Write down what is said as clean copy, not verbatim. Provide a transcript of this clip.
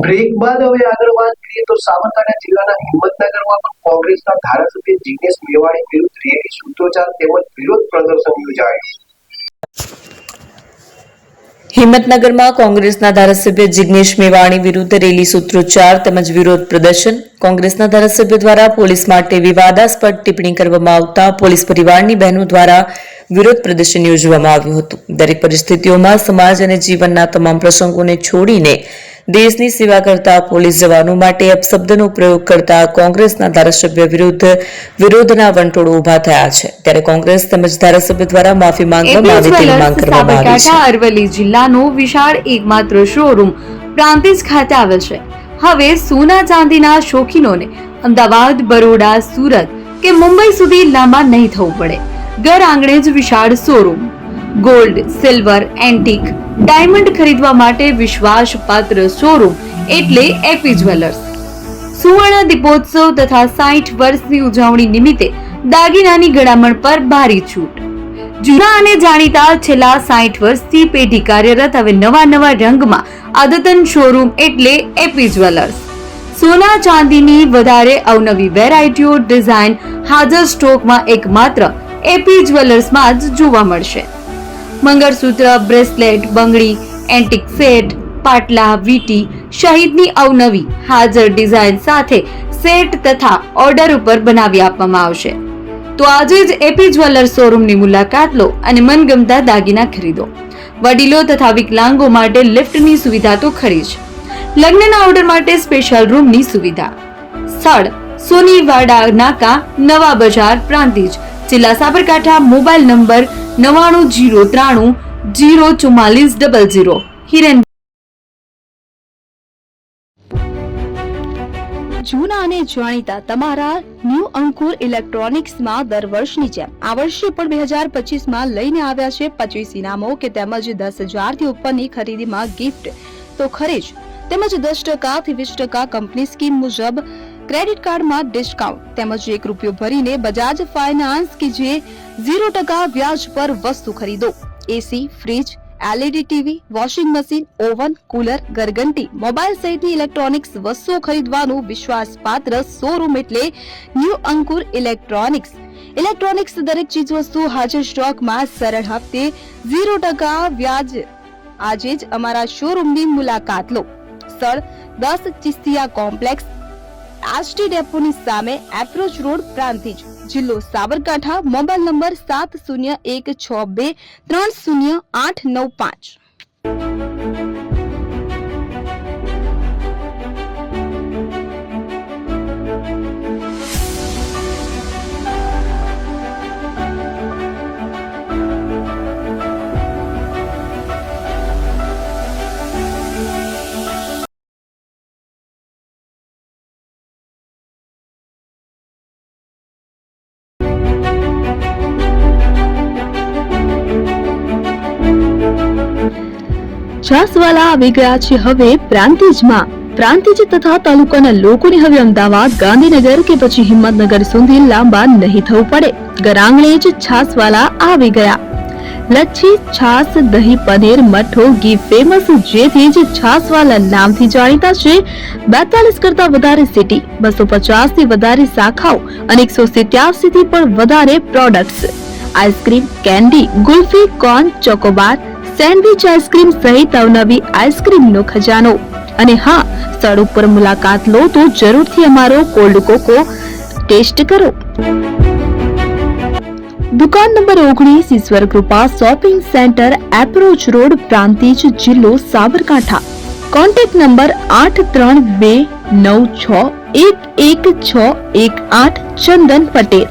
Break બાદ હવે આગળ વાત કરીએ તો સાબરકાંઠા જિલ્લાના હિંમતનગરમાં પણ કોંગ્રેસના ધારાસભ્ય જિગ્નેશ મેવાણી વિરુદ્ધ રેલી, સૂત્રોચ્ચાર તેમજ વિરોધ પ્રદર્શન યોજાયું. હિંમતનગરમાં કોંગ્રેસના ધારાસભ્ય જિગ્નેશ મેવાણી વિરુદ્ધ રેલી, સૂત્રોચ્ચાર તેમજ વિરોધ પ્રદર્શન. કોંગ્રેસના ધારાસભ્ય દ્વારા પોલીસ માટે વિવાદાસ્પદ ટિપ્પણી કરવામાં આવતા પોલીસ પરિવારની બહેનો દ્વારા વિરોધ પ્રદર્શન યોજવામાં આવ્યું હતું. દરેક પરિસ્થિતિઓમાં સમાજ અને જીવનના તમામ પ્રસંગોને છોડીને દેશની સેવા કરતા પોલીસ જવાનો માટે અપશબ્દનો પ્રયોગ કરતા કોંગ્રેસના ધારાસભ્ય વિરુદ્ધ વિરોધના વંટોળો ઉભા થયા છે. ત્યારે કોંગ્રેસ તેમજ ધારાસભ્ય દ્વારા માફી માંગવામાં આવે તેવી માંગ કરવામાં આવી છે. અરવલ્લી જિલ્લાનો વિશાળ એકમાત્ર શોરૂમ પ્રાંતિજ ખાતે આવેલ છે. હવે સોના ચાંદીના શોખીનોને અમદાવાદ, બરોડા, સુરત કે મુંબઈ સુધી લાંબા નહીં થવું પડે. ઘર આંગણે જ વિશાળ showroom. Gold, silver, antique, diamond ખરીદવા માટે વિશ્વાસપાત્ર શોરૂમ એટલે એપી જ્વેલર્સ. સુવર્ણ દીપોત્સવ તથા 60 વર્ષની ઉજવણી નિમિત્તે દાગીનાની ગળામણ પર ભારી છૂટ. જૂના અને જાણીતા છેલ્લા 60 વર્ષથી પેઢી કાર્યરત હવે નવા રંગમાં અદ્યતન શોરૂમ એટલે એપી જ્વેલર્સ. સોના ચાંદીની વધારે અવનવી વેરાયટીઓ, ડિઝાઇન હાજર સ્ટોકમાં એકમાત્ર એપી જ્વેલર્સમાં જ જોવા મળશે. મંગળસૂત્ર, બ્રેસલેટ, બંગડી, એન્ટિક સેટ, પાટલા, વીટી સહિતની અવનવી હાજર ડિઝાઇન સાથે સેટ તથા ઓર્ડર ઉપર બનાવી આપવામાં આવશે. તો આજે જ એપી જ્વેલર્સ શોરૂમની મુલાકાત લો અને મનગમતા દાગીના ખરીદો. વડીલો તથા વિકલાંગો માટે લિફ્ટની સુવિધા તો ખરી જ. લગ્નના ઓર્ડર માટે સ્પેશિયલ રૂમની સુવિધા. સ્થળ સોનીવાડા નાકા, નવા બજાર, પ્રાંતિજ, જિલ્લા સાબરકાંઠા. Mobile number 9903304400. હિરેન. જૂના અને જાણીતા તમારા ન્યૂ અંકુર ઇલેક્ટ્રોનિક્સમાં દર વર્ષની જેમ આ વર્ષે પણ 2025માં લઈને આવ્યા છે 25 ઇનામો કે તેમજ 10,000 થી ઉપરની ખરીદીમાં ગિફ્ટ તો ખરી જ, તેમજ 10% થી 20% કંપની સ્કીમ મુજબ ક્રેડિટ કાર્ડમાં ડિસ્કાઉન્ટ તેમજ ₹1 ભરીને બજાજ ફાઇનાન્સ કે જે 0% વ્યાજ પર વસ્તુ ખરીદો. AC, fridge, LED TV, washing machine, oven, cooler, ગરગંટી, મોબાઈલ સહિતની ઇલેક્ટ્રોનિક્સ વસ્તુઓ ખરીદવાનું વિશ્વાસપાત્ર શોરૂમ એટલે ન્યૂ અંકુર ઇલેક્ટ્રોનિક્સ. ઇલેક્ટ્રોનિક્સ દરેક ચીજ વસ્તુ હાજર સ્ટોકમાં, સરળ હપ્તે, 0% વ્યાજ. આજે જ અમારા શોરૂમની મુલાકાત લો. સ્થળ 10 ચિસ્તિયા કોમ્પ્લેક્સ, આરટી ડેપોની સામે, એપ્રોચ રોડ, પ્રાંતિજ, જિલ્લો સાબરકાંઠા. Mobile number 7016230895. છાસવાલા આવી ગયા છે હવે પ્રાંતિજમાં. પ્રાંતિજ તથા તાલુકાના લોકોને હવે અમદાવાદ, ગાંધીનગર કે પછી હિંમતનગર સુધી લાંબા નહીં થવું પડે. ઘર આંગણે જ છાસવાલા આવી ગયા. લચ્છી, છાસ, દહીં, પનીર, મઠો, ઘી ફેમસ, જેથી જ છાસવાલા નામથી જાણીતા છે. 42 કરતા વધારે સિટી, 250 થી વધારે શાખાઓ અને 187 થી પણ વધારે products. Ice cream, candy, kulfi, corn, Chocobar, sandwich ice cream સહિત અવનવી આઈસ્ક્રીમનો ખજાનો. અને હા, સ્થળ ઉપર મુલાકાત લો તો જરૂરથી અમારો કોલ્ડ કોકો ટેસ્ટ કરો. દુકાન number 19, Ishwar Krupa shopping centre, approach road, Prantij, જિલ્લો સાબરકાંઠા. Contact number 8329611618. ચંદન પટેલ.